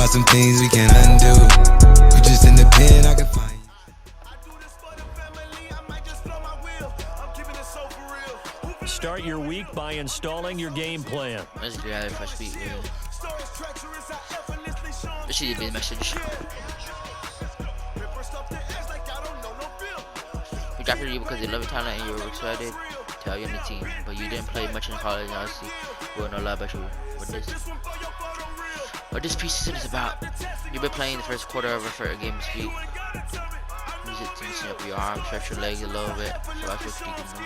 about some things we can't undo. You just in the pen, I can find. Start your week by installing your game plan. Let's do that first week. This should be the message. We drafted you because you love your talent and you were excited to have you on the team, but you didn't play much in college. And honestly, we don't know a lot about you. What this preseason is about. You've been playing the first quarter of a game this week. Use it to loosen up your arms, stretch your legs a little bit. So that's what you can do.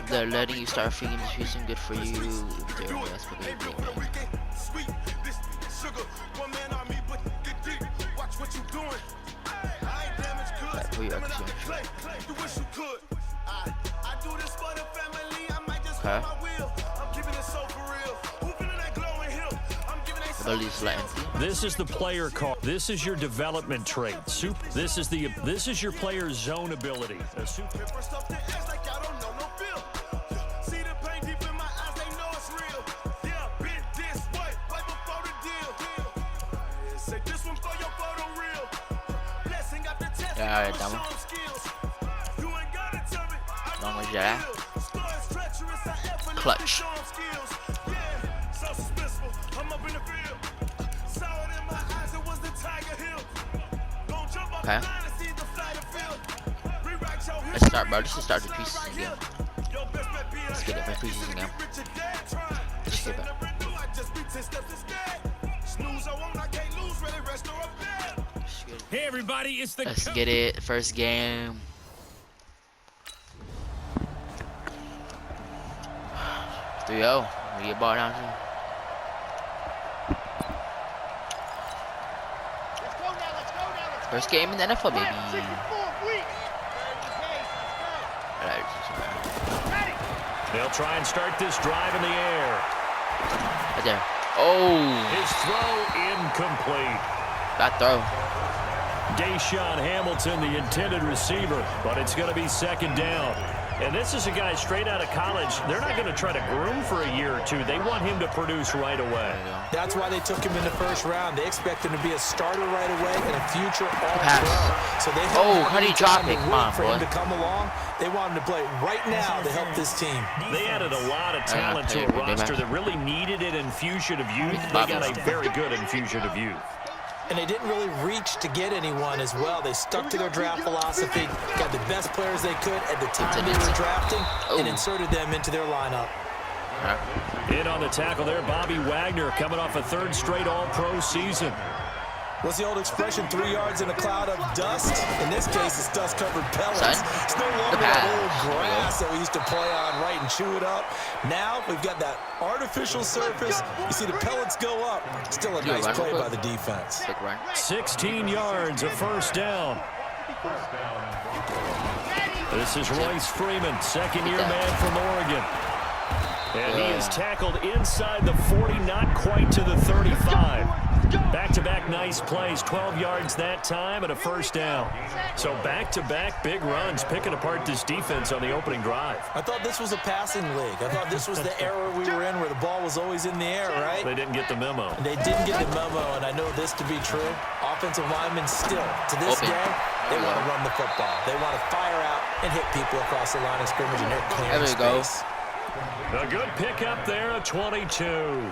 They're letting you start feeling this season. Good for you. That's what they think. This is the player card. This is your development trait. This is your player's zone ability. Alright, done. Long way that. Clutch. Okay. Let's start, bro. Let's just start the preseason game. Let's get it for preseason game. Let's get it. Hey everybody, it's the. Let's get it. First game. We get ball down here. First game in the NfL, baby. They'll try and start this drive in the air. Right there. Oh. His throw incomplete. Bad throw. Deshaun Hamilton, the intended receiver, but it's going to be second down. And this is a guy straight out of college. They're not going to try to groom for a year or two. They want him to produce right away. That's why they took him in the first round. They expect him to be a starter right away and a future all-pro. So they how do you drop it? Come on, for boy. him to come along. They want him to play right now to help this team. They added a lot of talent to a roster that really needed an infusion of youth. They got a very good infusion of youth. And they didn't really reach to get anyone as well. They stuck to their draft philosophy, got the best players they could at the time they were drafting, and inserted them into their lineup. In on the tackle there, Bobby Wagner coming off a third straight all-pro season. What's the old expression, 3 yards in a cloud of dust? In this case, it's dust-covered pellets. It's no longer that old grass that we used to play on, right, and chew it up. Now we've got that artificial surface. You see the pellets go up. Still a nice play by the defense. 16 yards, a first down. This is Royce Freeman, second-year man from Oregon. And he is tackled inside the 40, not quite to the 35. Back-to-back nice plays, 12 yards that time and a first down. So back-to-back big runs, picking apart this defense on the opening drive. I thought this was a passing league. I thought this was the era we were in where the ball was always in the air, right? They didn't get the memo. They didn't get the memo, and I know this to be true. Offensive linemen still, to this day, they want to run the football. They want to fire out and hit people across the line of scrimmage, and they're clearing space. A good pickup there, a 22.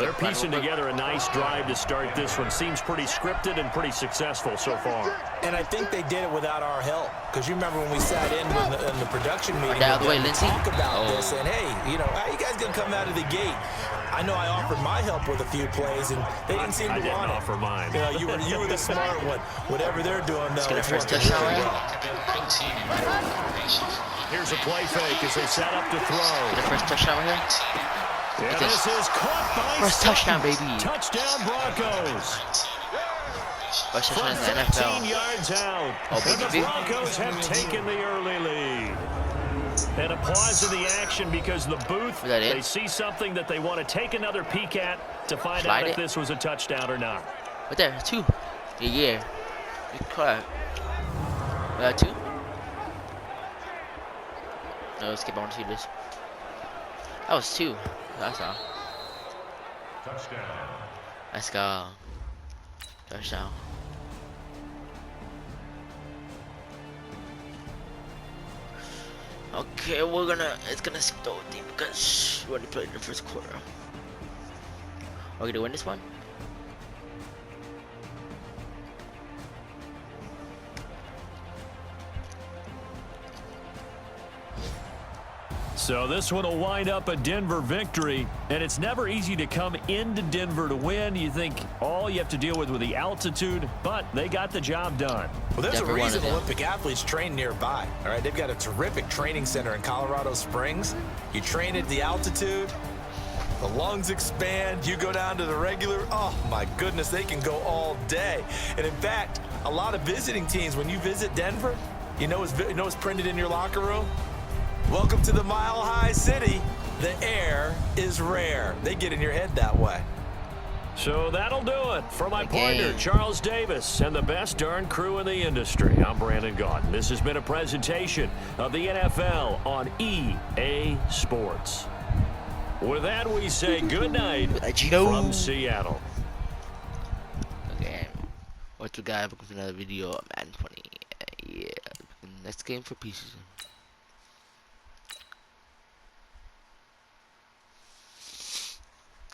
They're piecing together a nice drive to start this one. Seems pretty scripted and pretty successful so far. And I think they did it without our help. Because you remember when we sat in the production meeting, talk about this, and hey, you know, how you guys gonna come out of the gate? I know I offered my help with a few plays, and they didn't seem to want it. I didn't offer mine. You know, you were the smart one. Whatever they're doing, though, it's working really well. Here's a play fake as they set up to throw. The first touchdown right here. Yeah, this is caught by first touchdown, baby. Touchdown Broncos. First touchdown in the NFL. 15 NFL. yards out. And the Broncos have taken the early lead. And a pause in the action because the booth, they see something that they want to take another peek at to find out if this was a touchdown or not. Right there, 2. Yeah. Correct. We got 2? No, let's skip. I want to see this. That was 2. That's all. Touchdown. Let's go. Touchdown. Okay, it's gonna skip the whole thing because we already played in the first quarter. Are we gonna win this one? So this one will wind up a Denver victory, and it's never easy to come into Denver to win. You think all you have to deal with the altitude, but they got the job done. Well, there's a reason Olympic athletes train nearby. All right, they've got a terrific training center in Colorado Springs. You train at the altitude, the lungs expand, you go down to the regular. Oh, my goodness, they can go all day. And, in fact, a lot of visiting teams, when you visit Denver, you know what's printed in your locker room? Welcome to the Mile High City. The air is rare. They get in your head that way. So that'll do it for my partner, Charles Davis, and the best darn crew in the industry. I'm Brandon Gaudin. This has been a presentation of the NFL on EA Sports. With that, we say good night from Seattle. Okay, what you got? Welcome to another video of Madden 20. Yeah, next game for Preseason.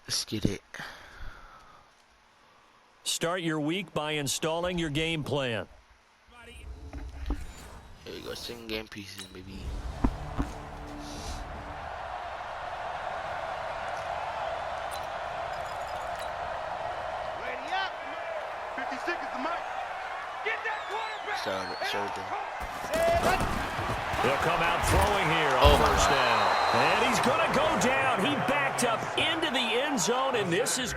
Let's get it. Start your week by installing your game plan. Here we go, second game pieces, baby. Ready up. 50 seconds to Mike. Get that quarterback. They'll come out throwing here on first down. And he's going to go down. He backed up into the end zone, and this is...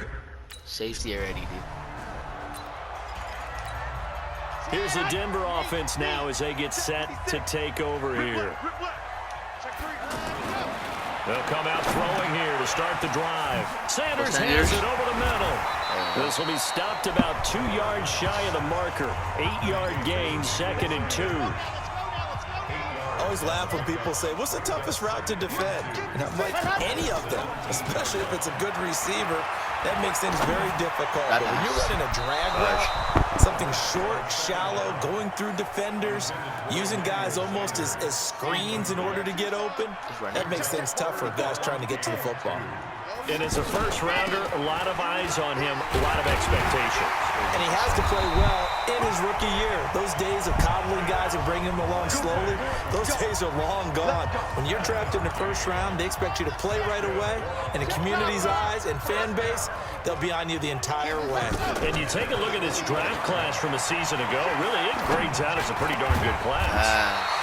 Safety already, dude. Here's the Denver offense now as they get set to take over here. They'll come out throwing here to start the drive. Sanders has it over the middle. This will be stopped about 2 yards shy of the marker. 8-yard gain, 2nd and 2. I always laugh when people say, what's the toughest route to defend? And I'm like, any of them, especially if it's a good receiver. That makes things very difficult. But when you're running a drag route, something short, shallow, going through defenders, using guys almost as screens in order to get open, that makes things tough for guys trying to get to the football. And as a first rounder, a lot of eyes on him, a lot of expectations. And he has to play well in his rookie year. Those days of coddling guys and bringing them along slowly, those days are long gone. When you're drafted in the first round, they expect you to play right away. And the community's eyes and fan base, they'll be on you the entire way. And you take a look at this draft class from a season ago, really it grades out as a pretty darn good class.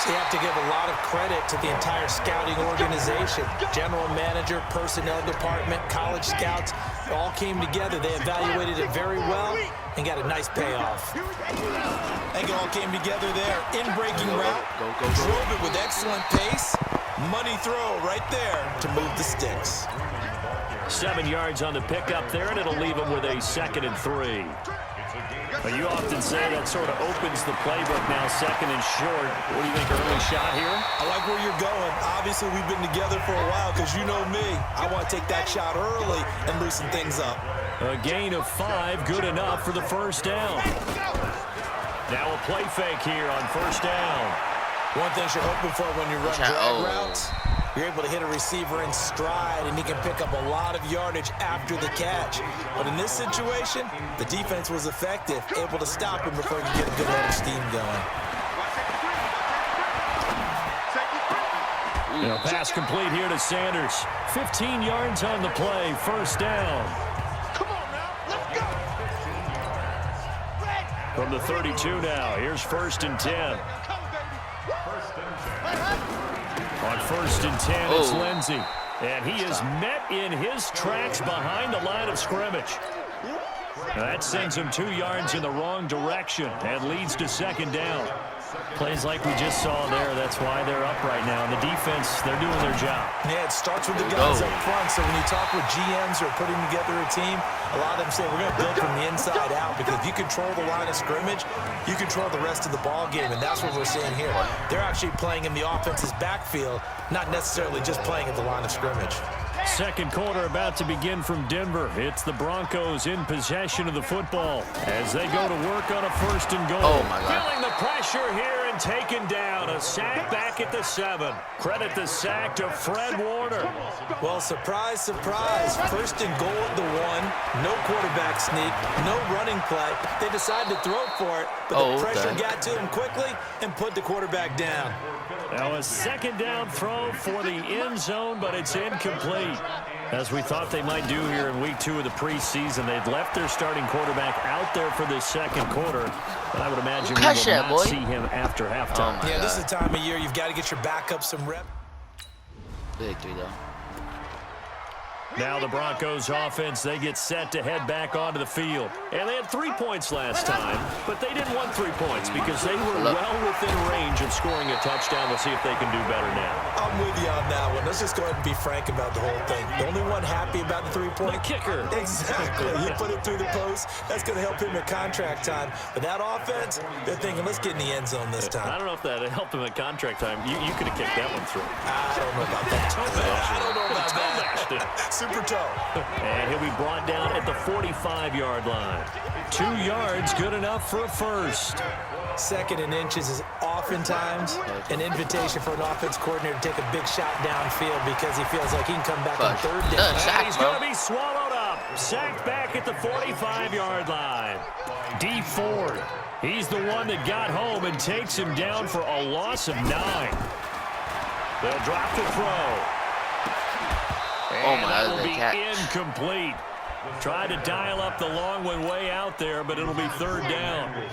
So you have to give a lot of credit to the entire scouting organization. General manager, personnel department, college scouts, all came together. They evaluated it very well and got a nice payoff. I think it all came together there. In-breaking route, drove it with excellent pace. Money throw right there to move the sticks. 7 yards on the pickup there, and it'll leave him with a 2nd and 3. But you often say that sort of opens the playbook now, 2nd and short. What do you think, early shot here? I like where you're going. Obviously, we've been together for a while because you know me. I want to take that shot early and loosen things up. A gain of 5, good enough for the first down. Now a play fake here on first down. One thing you're hoping for when you run drag routes, you're able to hit a receiver in stride, and he can pick up a lot of yardage after the catch. But in this situation, the defense was effective, able to stop him before he could get a good head of steam going. Pass complete here to Sanders. 15 yards on the play, first down. Come on now, let's go. From the 32 now, here's 1st and 10. On 1st and 10, it's Lindsey. And he is met in his tracks behind the line of scrimmage. That sends him 2 yards in the wrong direction and leads to 2nd down. Plays like we just saw there. That's why they're up right now. And the defense, they're doing their job. Yeah, it starts with the guys up front. So when you talk with GMs who are putting together a team, a lot of them say we're going to build from the inside out, because if you control the line of scrimmage, you control the rest of the ball game, and that's what we're seeing here. They're actually playing in the offense's backfield, not necessarily just playing at the line of scrimmage. Second quarter about to begin from Denver. It's the Broncos in possession of the football as they go to work on a 1st and goal. Oh, my God. Feeling the pressure here and taken down. A sack back at the 7. Credit the sack to Fred Warner. Well, surprise, surprise. 1st and goal at the 1. No quarterback sneak. No running play. They decided to throw for it, but the pressure got to him quickly and put the quarterback down. Now a 2nd down throw for the end zone, but it's incomplete. As we thought they might do here in week 2 of the preseason, they'd left their starting quarterback out there for this 2nd quarter. But I would imagine we will not see him after halftime. Yeah, this is the time of year you've got to get your backup some reps. Big 3, though. Now the Broncos offense, they get set to head back onto the field. And they had 3 points last time, but they didn't want 3 points because they were well within range of scoring a touchdown. We'll see if they can do better now. I'm with you on that one. Let's just go ahead and be frank about the whole thing. The only one happy about the 3-point? The kicker. Exactly. You put it through the post. That's going to help him at contract time. But that offense, they're thinking, let's get in the end zone this time. I don't know if that helped him at contract time. You could have kicked that one through. I don't know about that. I don't know about that. Super toe. And he'll be brought down at the 45-yard line. 2 yards, good enough for a 1st. 2nd and inches is oftentimes an invitation for an offense coordinator to take a big shot downfield because he feels like he can come back on 3rd down. And he's going to be swallowed up. Sacked back at the 45-yard line. D Ford, he's the one that got home and takes him down for a loss of 9. They'll drop the throw. And that'll be incomplete. Tried to dial up the long one way out there, but it'll be 3rd down.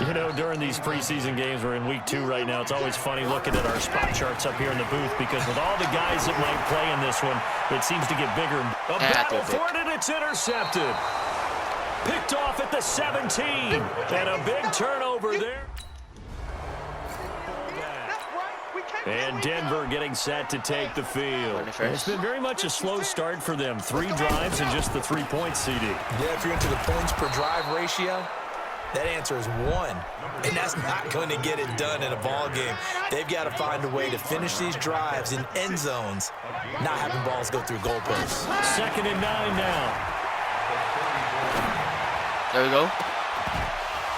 You know, during these preseason games, we're in week 2 right now, it's always funny looking at our spot charts up here in the booth because with all the guys that might play in this one, it seems to get bigger. A battle for it, and it's intercepted. Picked off at the 17, and a big turnover there. And Denver getting set to take the field. It's been very much a slow start for them. 3 drives and just the 3 points, CD. Yeah, if you're into the points per drive ratio, that answer is 1. And that's not going to get it done in a ball game. They've got to find a way to finish these drives in end zones, not having balls go through goalposts. 2nd and 9 now. There we go.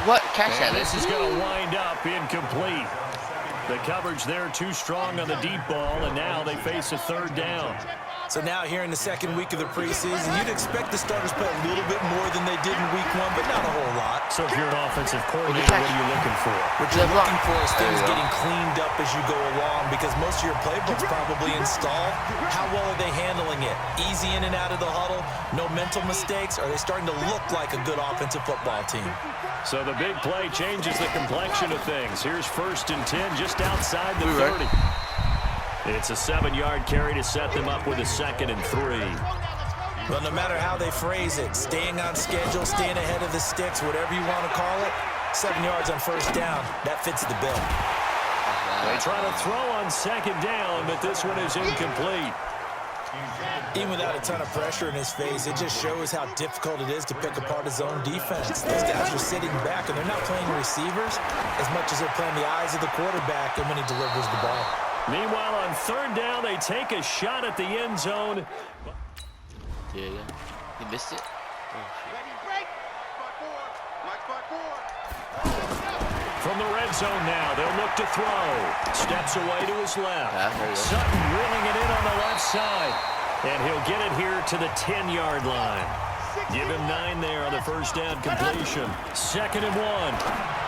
What? Catch that. This is going to wind up incomplete. The coverage there too strong on the deep ball, and now they face a 3rd down. So now here in the 2nd week of the preseason, you'd expect the starters play a little bit more than they did in week 1, but not a whole lot. So if you're an offensive coordinator, what are you looking for? What you're looking for is things getting cleaned up as you go along because most of your playbook's probably installed. How well are they handling it? Easy in and out of the huddle? No mental mistakes? Are they starting to look like a good offensive football team? So the big play changes the complexion of things. Here's 1st and 10 just outside the 30. It's a 7-yard carry to set them up with a 2nd and 3. Well, no matter how they phrase it, staying on schedule, staying ahead of the sticks, whatever you want to call it, 7 yards on 1st down, that fits the bill. They try to throw on 2nd down, but this one is incomplete. Even without a ton of pressure in his face, it just shows how difficult it is to pick apart his own defense. Those guys are sitting back, and they're not playing receivers as much as they're playing the eyes of the quarterback and when he delivers the ball. Meanwhile, on 3rd down, they take a shot at the end zone. Yeah, he missed it. From the red zone now, they'll look to throw. Steps away to his left. Sutton drilling it in on the left side. And he'll get it here to the 10-yard line. Give him 9 there on the 1st down completion. 2nd and 1.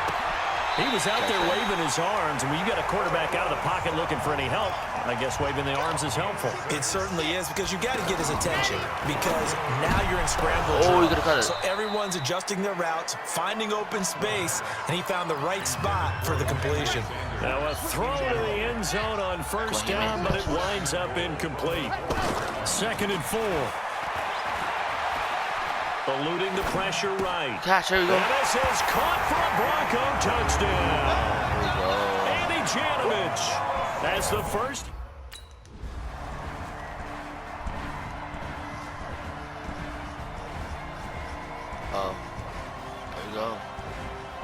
He was out there waving his arms, and when you got a quarterback out of the pocket looking for any help, I guess waving the arms is helpful. It certainly is because you got to get his attention because now you're in scramble. Oh, you could have cut it. So everyone's adjusting their routes, finding open space, and he found the right spot for the completion. Now a throw to the end zone on 1st down, but it winds up incomplete. 2nd and 4. Eluding the pressure right. Catch, there we go. And this is caught for a Bronco touchdown. There we go. bench. That's the first. Oh, there we go.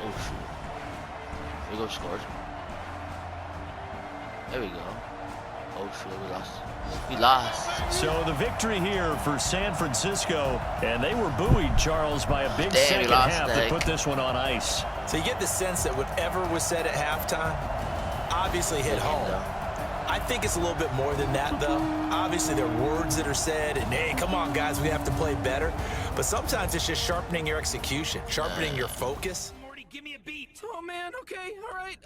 Oh shoot. There we go, scores. There we go. Oh shoot, we lost. We lost. So the victory here for San Francisco, and they were buoyed, Charles, by a big second half that put this one on ice. So you get the sense that whatever was said at halftime obviously hit home. I think it's a little bit more than that, though. Obviously, there are words that are said, and, hey, come on, guys, we have to play better. But sometimes it's just sharpening your execution, sharpening your focus. Morty, give me a beat. Oh, man, okay, all right,